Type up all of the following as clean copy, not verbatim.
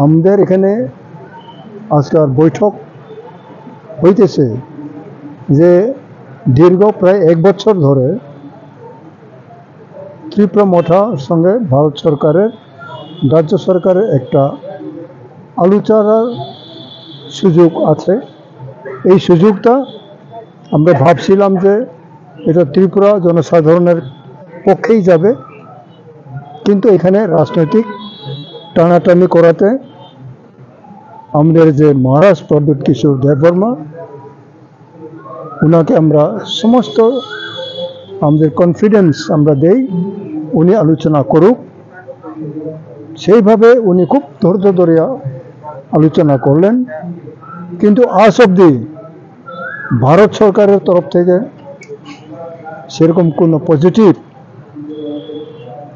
আমাদের এখানে আজকাল বৈঠক হইতেছে যে দীর্ঘ প্রায় 1 বছর ধরে ত্রিপুরা মঠার সঙ্গে ভারত সরকারের রাজ্য সরকারের একটা আলোচনার সুযোগ আছে। এই সুযোগটা আমরা ভাবছিলাম যে এটা ত্রিপুরা জনসাধারণের পক্ষেই যাবে, কিন্তু এখানে রাজনৈতিক টানাটানি করাতে আমাদের যে মহারাজ প্রদ্যুৎ কিশোর দেববর্মা ওনাকে আমরা সমস্ত আমাদের কনফিডেন্স আমরা দেই উনি আলোচনা করুক। সেইভাবে উনি খুব ধৈর্য ধরে আলোচনা করলেন, কিন্তু আজ অবধি ভারত সরকারের তরফ থেকে সেরকম কোনো পজিটিভ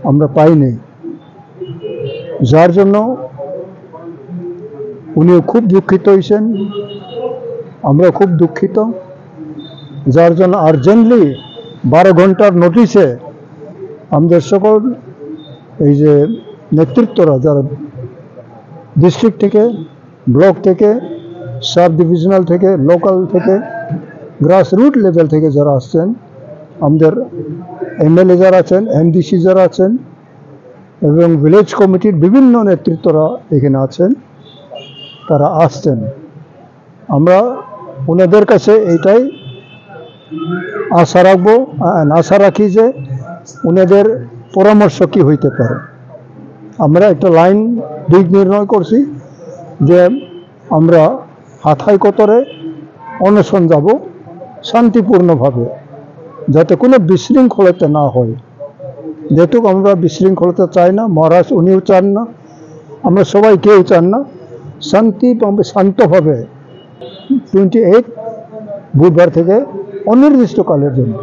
আমরা পাইনি, যার জন্য উনিও খুব দুঃখিত হয়েছেন, আমরা খুব দুঃখিত। যার জন্য আর্জেন্টলি 12 ঘন্টার নোটিশে আমাদের সকল এই যে নেতৃত্বরা যারা ডিস্ট্রিক্ট থেকে, ব্লক থেকে, সাব ডিভিশনাল থেকে, লোকাল থেকে, গ্রাসরুট লেভেল থেকে যারা আসছেন, আমাদের এমএলএ যারা আছেন, এমডিসি যারা আছেন এবং ভিলেজ কমিটির বিভিন্ন নেতৃত্বরা এখানে আছেন, তারা আসছেন। আমরা ওনাদের কাছে এইটাই আশা রাখি যে ওনাদের পরামর্শ কী হইতে পারে। আমরা একটা লাইন দিক নির্ণয় করছি যে আমরা হাথাই কতরে অনশন যাব শান্তিপূর্ণভাবে, যাতে কোনো বিশৃঙ্খলতা না হয়। যেহেতু আমরা বিশৃঙ্খলতা চাই না, মহারাজ উনিও চান না, আমরা সবাই কেউ চান না, শান্তভাবে 28 বুধবার থেকে অনির্দিষ্টকালের জন্য